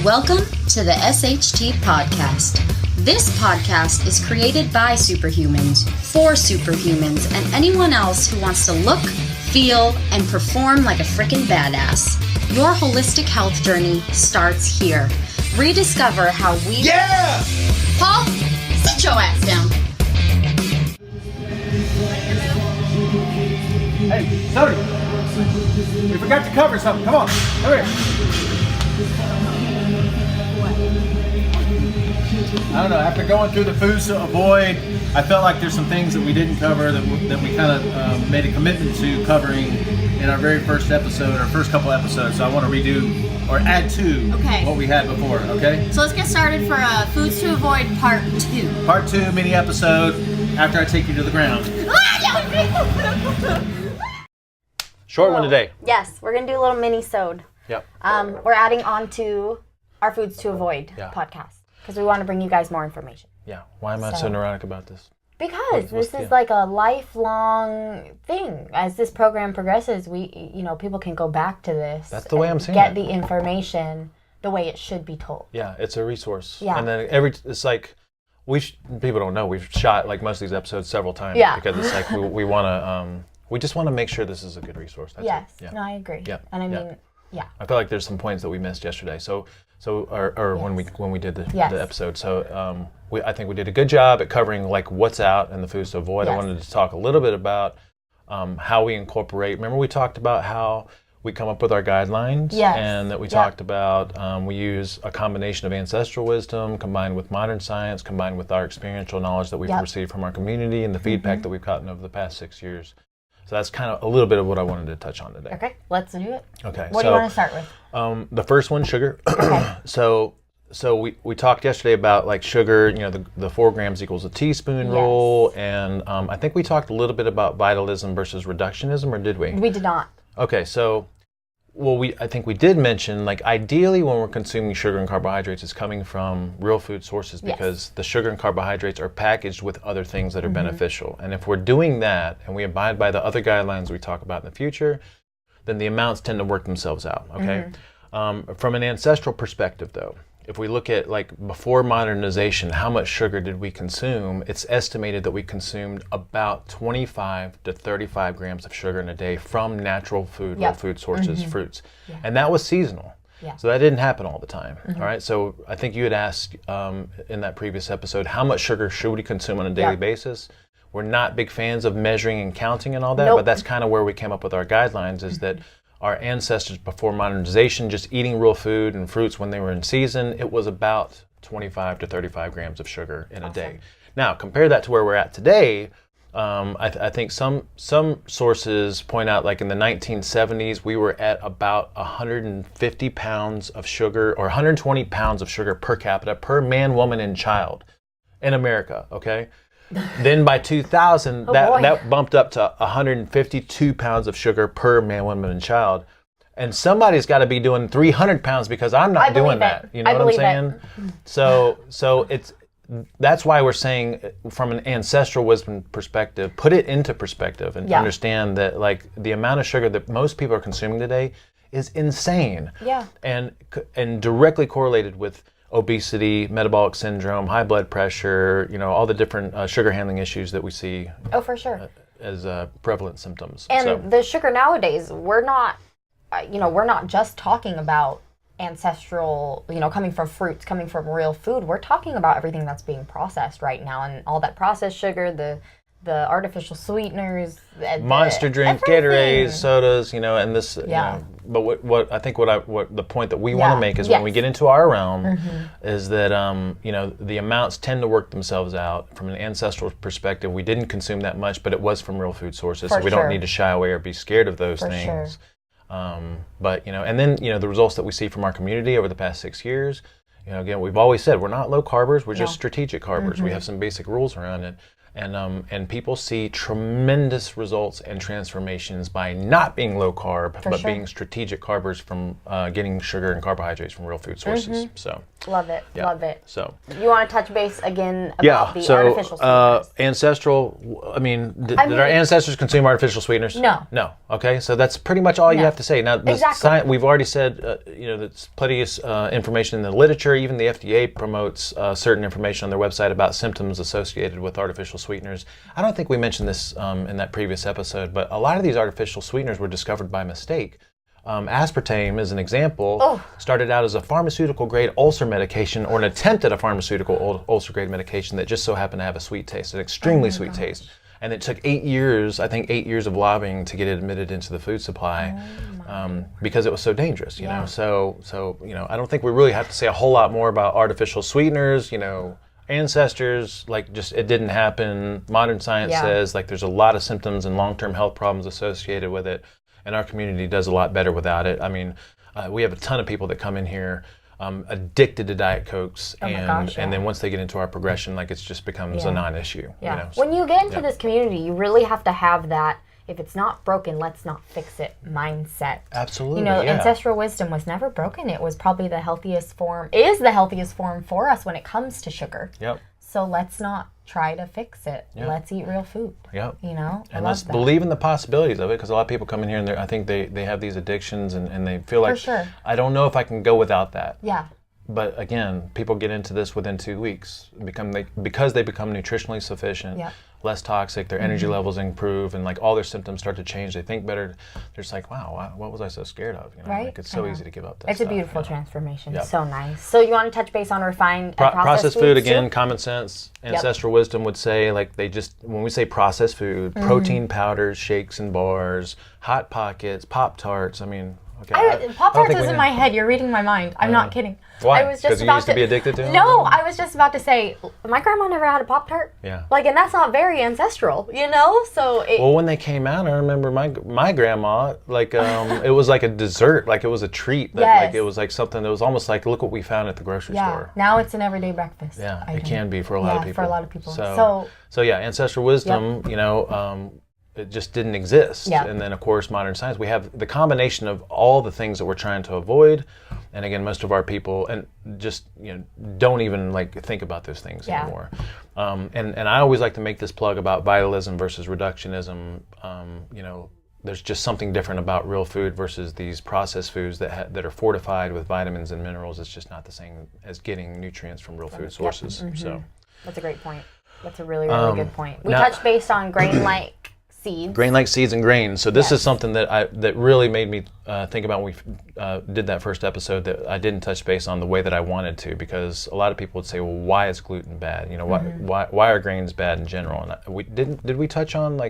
Welcome to the SHT Podcast. This podcast is created by superhumans, for superhumans, and anyone else who wants to look, feel, and perform like a freaking badass. Your holistic health journey starts here. Rediscover how we... Yeah! Paul, sit your ass down. Hey, Sody! We forgot to cover something. Come on, come here. I don't know, after going through the foods to avoid, I felt like there's some things that we didn't cover that we kind of made a commitment to covering in our very first episode, our first couple episodes. So I want to redo or add to what we had before, okay? So let's get started for Foods to Avoid Part 2. Part 2, mini episode, after I take you to the ground. Short one today. Yes, we're going to do a little mini-sode. Yep. We're adding on to our Foods to Avoid podcast because we want to bring you guys more information. Yeah. Why am I so neurotic about this? Because this is like a lifelong thing. As this program progresses, people can go back to this. That's the way I'm saying get the information the way it should be told. Yeah, it's a resource. Yeah. And then it's like people don't know we've shot like most of these episodes several times. Yeah. Because it's like we want to we just want to make sure this is a good resource. That's yes. it. Yeah. No, I agree. Yeah. And I mean, I feel like there's some points that we missed yesterday. When we did the episode. So I think we did a good job at covering like what's out and the foods to avoid. Yes. I wanted to talk a little bit about how we incorporate. Remember we talked about how we come up with our guidelines, and that we talked about we use a combination of ancestral wisdom combined with modern science, combined with our experiential knowledge that we've received from our community and the feedback that we've gotten over the past 6 years. So that's kind of a little bit of what I wanted to touch on today. Okay, let's do it. Okay. What do you want to start with? The first one, sugar. Okay. So we talked yesterday about like sugar, the 4 grams equals a teaspoon rule, and I think we talked a little bit about vitalism versus reductionism, or did we? We did not. Okay, so I think we did mention like ideally when we're consuming sugar and carbohydrates, it's coming from real food sources because the sugar and carbohydrates are packaged with other things that are beneficial. And if we're doing that and we abide by the other guidelines we talk about in the future, then the amounts tend to work themselves out. Okay. From an ancestral perspective, though, if we look at like before modernization, how much sugar did we consume? It's estimated that we consumed about 25 to 35 grams of sugar in a day from natural food, real food sources, fruits. Yeah. And that was seasonal. Yeah. So that didn't happen all the time. All right. So I think you had asked in that previous episode, how much sugar should we consume on a daily basis? We're not big fans of measuring and counting and all that, but that's kind of where we came up with our guidelines is that our ancestors before modernization, just eating real food and fruits when they were in season, it was about 25 to 35 grams of sugar in a day. Now, compare that to where we're at today. I think some sources point out like in the 1970s, we were at about 150 pounds of sugar or 120 pounds of sugar per capita per man, woman, and child in America, okay? Then by 2000, that bumped up to 152 pounds of sugar per man, woman, and child. And somebody's got to be doing 300 pounds because I'm not doing that. You know what I'm saying? So that's why we're saying from an ancestral wisdom perspective, put it into perspective and understand that like the amount of sugar that most people are consuming today is insane. Yeah. And directly correlated with obesity, metabolic syndrome, high blood pressure, all the different sugar handling issues that we see. Oh, for sure. As prevalent symptoms. And the sugar nowadays, we're not just talking about ancestral, coming from fruits, coming from real food. We're talking about everything that's being processed right now and all that processed sugar, the artificial sweeteners, Monster drink, Gatorade, sodas, and this. But what the point that we want to make is when we get into our realm, is that the amounts tend to work themselves out from an ancestral perspective. We didn't consume that much, but it was from real food sources, so we don't need to shy away or be scared of those things. Sure. But and then the results that we see from our community over the past 6 years. Again, we've always said we're not low carbers, we're just strategic carbers. We have some basic rules around it. And people see tremendous results and transformations by not being low carb, but being strategic carbers from getting sugar and carbohydrates from real food sources. So love it, love it. So you want to touch base again about the artificial sweeteners? Ancestral. I mean, did our ancestors consume artificial sweeteners? No. Okay, so that's pretty much all you have to say. Now, we've already said, there's plenty of information in the literature. Even the FDA promotes certain information on their website about symptoms associated with artificial sweeteners. I don't think we mentioned this in that previous episode, but a lot of these artificial sweeteners were discovered by mistake. Aspartame, as an example, started out as a pharmaceutical-grade ulcer medication, or an attempt at a pharmaceutical ulcer-grade medication that just so happened to have a sweet taste, an extremely sweet taste. And it took 8 years, I think 8 years of lobbying to get it admitted into the food supply because it was so dangerous, you know. So I don't think we really have to say a whole lot more about artificial sweeteners, ancestors, like, just it didn't happen. Modern science says, like, there's a lot of symptoms and long-term health problems associated with it, and our community does a lot better without it. I mean, we have a ton of people that come in here addicted to Diet Cokes, and then once they get into our progression, like, it just becomes a non-issue. When you get into this community, you really have to have that, if it's not broken, let's not fix it mindset. Absolutely. Ancestral wisdom was never broken. It was probably the healthiest form, is the healthiest form for us when it comes to sugar. So let's not try to fix it. Let's eat real food. And let's believe in the possibilities of it, because a lot of people come in here and I think they have these addictions and they feel like, I don't know if I can go without that. But again, people get into this within 2 weeks because they become nutritionally sufficient, less toxic, their energy levels improve, and like all their symptoms start to change. They think better. They're just like, wow, what was I so scared of? Like, it's so easy to give up that It's stuff, a beautiful transformation. So nice. So you want to touch base on refined and processed food again, common sense, ancestral wisdom would say, like, when we say processed food, protein powders, shakes and bars, Hot Pockets, Pop-Tarts, I mean, Pop-Tarts is in my head. You're reading my mind. I'm not kidding. Why? Because you used to be addicted to them? No, I was just about to say, my grandma never had a Pop-Tart. Like, and that's not very ancestral, So well, when they came out, I remember my grandma, like, it was like a dessert, like it was a treat. That, like, it was like something that was almost like, look what we found at the grocery store. Now it's an everyday breakfast. It can be for a lot of people. For a lot of people. So ancestral wisdom, it just didn't exist. And then, of course, modern science, we have the combination of all the things that we're trying to avoid. And again, most of our people just don't even think about those things anymore. And I always like to make this plug about vitalism versus reductionism. There's just something different about real food versus these processed foods that are fortified with vitamins and minerals. It's just not the same as getting nutrients from real food sources. So that's a great point. That's a really, really good point. We touched base on grain-like seeds. Grain-like seeds and grains. So this is something that really made me think about when we did that first episode, that I didn't touch base on the way that I wanted to, because a lot of people would say, well, why is gluten bad? Why are grains bad in general? And did we touch on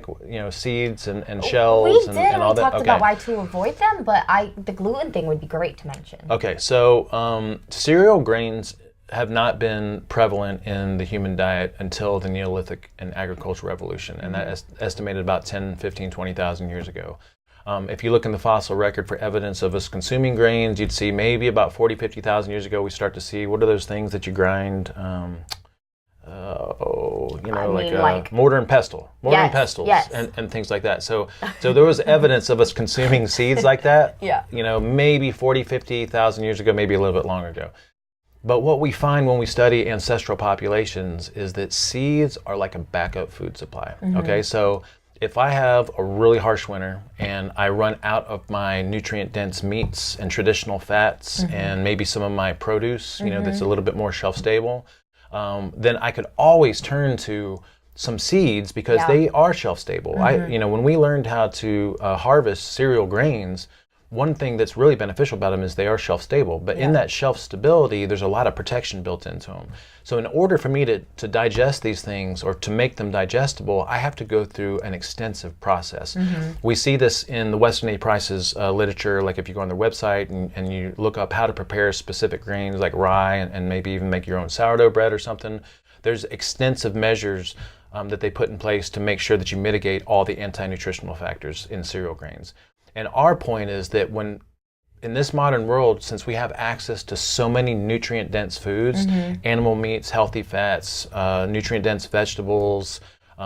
seeds and shells and all that? We talked about why to avoid them, but the gluten thing would be great to mention. Okay, so cereal grains have not been prevalent in the human diet until the Neolithic and agricultural revolution, and that is estimated about 10, 15, 20,000 years ago. If you look in the fossil record for evidence of us consuming grains, you'd see maybe about 40, 50,000 years ago we start to see, what are those things that you grind? Mortar and pestle. And pestles and things like that. So there was evidence of us consuming seeds like that, maybe 40, 50,000 years ago, maybe a little bit longer ago. But what we find when we study ancestral populations is that seeds are like a backup food supply. Okay, so if I have a really harsh winter and I run out of my nutrient-dense meats and traditional fats and maybe some of my produce, that's a little bit more shelf-stable, then I could always turn to some seeds because they are shelf-stable. When we learned how to harvest cereal grains, one thing that's really beneficial about them is they are shelf-stable, but in that shelf stability, there's a lot of protection built into them. So in order for me to digest these things or to make them digestible, I have to go through an extensive process. We see this in the Weston A. Price's literature, like if you go on their website and you look up how to prepare specific grains like rye and maybe even make your own sourdough bread or something, there's extensive measures that they put in place to make sure that you mitigate all the anti-nutritional factors in cereal grains. And our point is that in this modern world, since we have access to so many nutrient-dense foods, animal meats, healthy fats, nutrient-dense vegetables,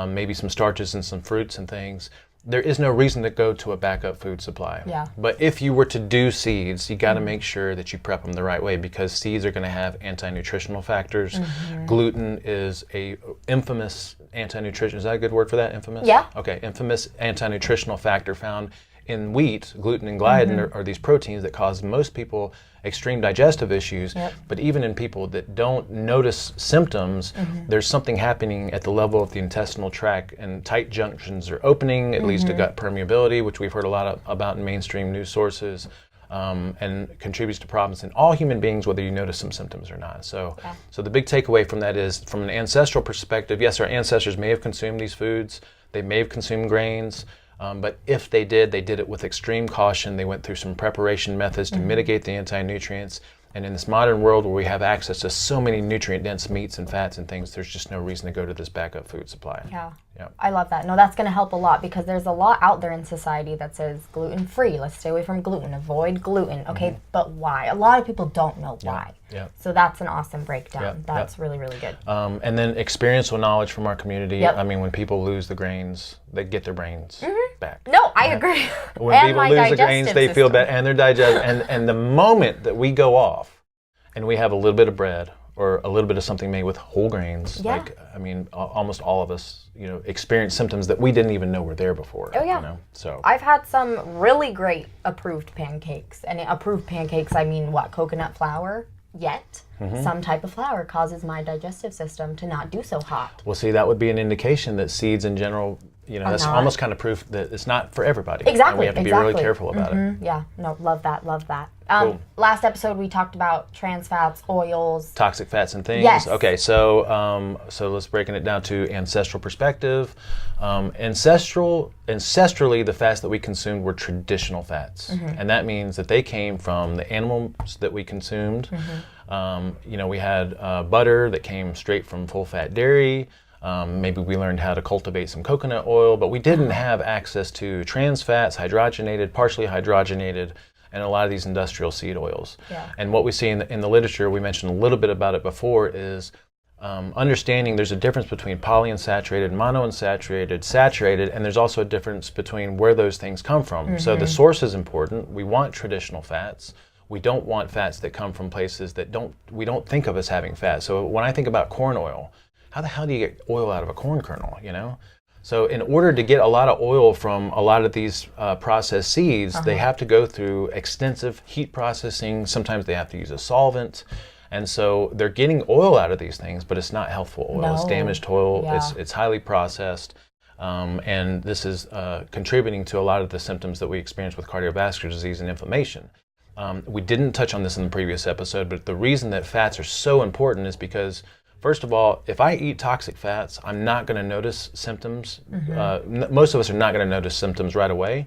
maybe some starches and some fruits and things, there is no reason to go to a backup food supply. Yeah. But if you were to do seeds, you got to make sure that you prep them the right way, because seeds are going to have anti-nutritional factors. Gluten is a infamous anti-nutrition. Is that a good word for that? Infamous? Yeah. Okay. Infamous anti-nutritional factor found in wheat. Gluten and gliadin are these proteins that cause most people extreme digestive issues. But even in people that don't notice symptoms, there's something happening at the level of the intestinal tract, and tight junctions are opening. It leads to gut permeability, which we've heard a lot about in mainstream news sources, and contributes to problems in all human beings, whether you notice some symptoms or not. So the big takeaway from that is, from an ancestral perspective, yes, our ancestors may have consumed these foods. They may have consumed grains. But if they did it with extreme caution. They went through some preparation methods to mitigate the anti-nutrients. And in this modern world where we have access to so many nutrient-dense meats and fats and things, there's just no reason to go to this backup food supply. Yeah. I love that. No, that's going to help a lot, because there's a lot out there in society that says gluten-free. Let's stay away from gluten. Avoid gluten. Okay, but why? A lot of people don't know why. So that's an awesome breakdown. That's really, really good. And then experiential knowledge from our community. I mean, when people lose the grains, they get their brains back. No, I agree. When and people lose the grains, they feel better, and their digestive. and the moment that we go off and we have a little bit of bread or a little bit of something made with whole grains, like, I mean, almost all of us, experience symptoms that we didn't even know were there before. Oh, yeah. So I've had some really great approved pancakes. And approved pancakes, I mean, coconut flour? Yet, some type of flour causes my digestive system to not do so hot. Well, see, that would be an indication that seeds in general, that's almost kind of proof that it's not for everybody. Exactly. And we have to be really careful about it. Yeah, no, love that. Cool. Last episode we talked about trans fats, oils, toxic fats and things. Yes. Okay, so let's breaking it down to ancestral perspective. Ancestrally, the fats that we consumed were traditional fats, and that means that they came from the animals that we consumed. We had butter that came straight from full-fat dairy. Maybe we learned how to cultivate some coconut oil, but we didn't have access to trans fats, hydrogenated, partially hydrogenated, and a lot of these industrial seed oils. And what we see in the literature, we mentioned a little bit about it before, is understanding there's a difference between polyunsaturated, monounsaturated, saturated, and there's also a difference between where those things come from. So the source is important. We want traditional fats. We don't want fats that come from places that we don't think of as having fat. So when I think about corn oil, how the hell do you get oil out of a corn kernel, So in order to get a lot of oil from a lot of these processed seeds, they have to go through extensive heat processing. Sometimes they have to use a solvent. And so they're getting oil out of these things, but it's not healthful oil. It's damaged oil. It's highly processed. And this is contributing to a lot of the symptoms that we experience with cardiovascular disease and inflammation. We didn't touch on this in the previous episode, but the reason that fats are so important is because, first of all, if I eat toxic fats, I'm not going to notice symptoms. Most of us are not going to notice symptoms right away,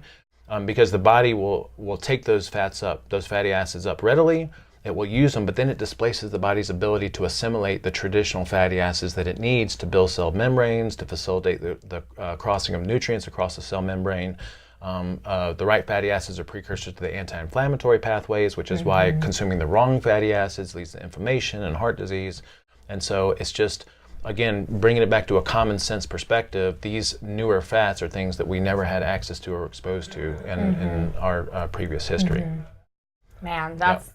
because the body will take those fatty acids up readily. It will use them, but then it displaces the body's ability to assimilate the traditional fatty acids that it needs to build cell membranes, to facilitate the crossing of nutrients across the cell membrane. The right fatty acids are precursors to the anti-inflammatory pathways, which is why consuming the wrong fatty acids leads to inflammation and heart disease. And so it's just, again, bringing it back to a common sense perspective, these newer fats are things that we never had access to or exposed to in our previous history. Man, that's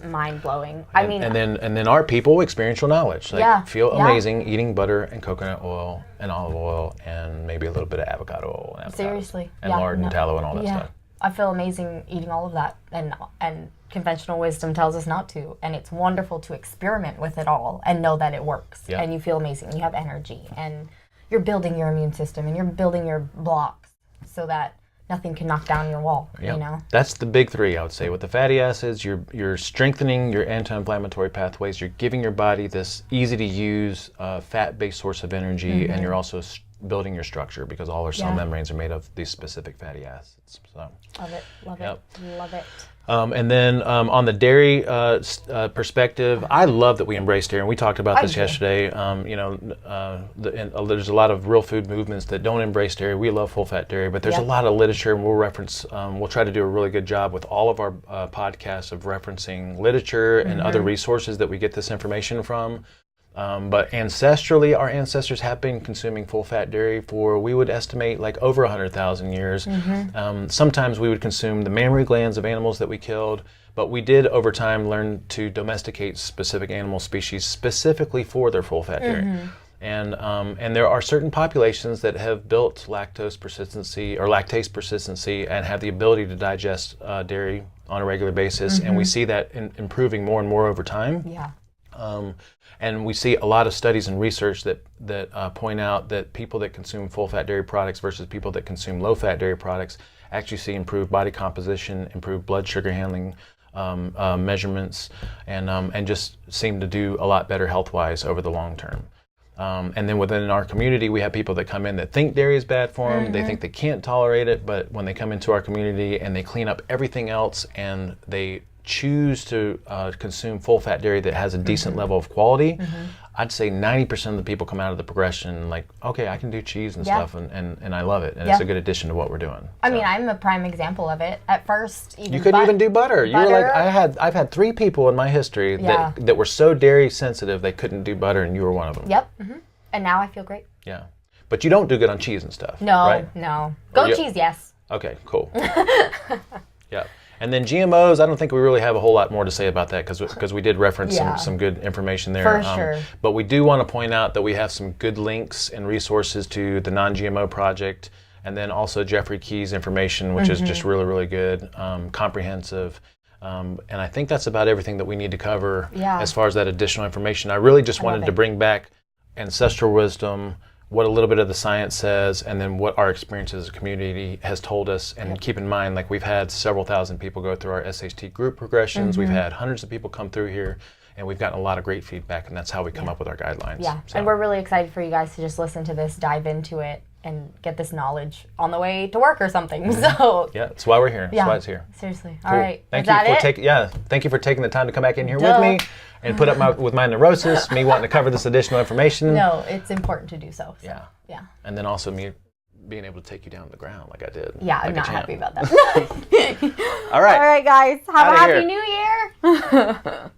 mind-blowing. I mean, and then our people, experiential knowledge, feel amazing eating butter and coconut oil and olive oil and maybe a little bit of avocado oil and seriously, and lard and tallow and all that stuff. I feel amazing eating all of that, and conventional wisdom tells us not to, and it's wonderful to experiment with it all and know that it works, and you feel amazing, you have energy, and you're building your immune system, and you're building your blocks so that nothing can knock down your wall, That's the big three, I would say. With the fatty acids, you're strengthening your anti-inflammatory pathways, you're giving your body this easy-to-use fat-based source of energy, and you're also building your structure, because all our cell membranes are made of these specific fatty acids. So Love it. And then on the dairy perspective, I love that we embrace dairy, and we talked about this yesterday. There's a lot of real food movements that don't embrace dairy. We love full-fat dairy, but there's a lot of literature, and we'll try to do a really good job with all of our podcasts of referencing literature and other resources that we get this information from. But ancestrally, our ancestors have been consuming full-fat dairy for, we would estimate, like over 100,000 years. Sometimes we would consume the mammary glands of animals that we killed, but we did over time learn to domesticate specific animal species specifically for their full-fat dairy. And there are certain populations that have built lactase persistency and have the ability to digest dairy on a regular basis, and we see that improving more and more over time. Yeah. And we see a lot of studies and research that point out that people that consume full-fat dairy products versus people that consume low-fat dairy products actually see improved body composition, improved blood sugar handling measurements, and just seem to do a lot better health-wise over the long term. And then within our community, we have people that come in that think dairy is bad for them. They think they can't tolerate it, but when they come into our community and they clean up everything else and they choose to consume full-fat dairy that has a decent level of quality, I'd say 90% of the people come out of the progression like, okay, I can do cheese and stuff, and I love it, and it's a good addition to what we're doing. I mean, I'm a prime example of it. At first, you couldn't even do butter. You were like, I've had 3 people in my history that were so dairy sensitive they couldn't do butter, and you were one of them. Yep. And now I feel great. Yeah, but you don't do good on cheese and stuff. No, right? no. Goat cheese, yes. Okay, cool. Yeah. And then GMOs, I don't think we really have a whole lot more to say about that because we did reference some good information there. For sure. But we do want to point out that we have some good links and resources to the Non-GMO Project, and then also Jeffrey Key's information, which is just really, really good, comprehensive. And I think that's about everything that we need to cover as far as that additional information. I really just wanted to bring back ancestral wisdom, what a little bit of the science says, and then what our experience as a community has told us. And keep in mind, like, we've had several thousand people go through our SHT group progressions. We've had hundreds of people come through here, and we've gotten a lot of great feedback, and that's how we come up with our guidelines. Yeah, so. And we're really excited for you guys to just listen to this, dive into it, and get this knowledge on the way to work or something. So yeah, that's why we're here. That's why it's here. Seriously. Cool. All right. Thank you for taking the time to come back in here with me and put up with my neurosis, me wanting to cover this additional information. No, it's important to do so. Yeah. Yeah. And then also me being able to take you down to the ground like I did. Yeah, like I'm not happy about that. All right. All right, guys. Have a happy here. new year.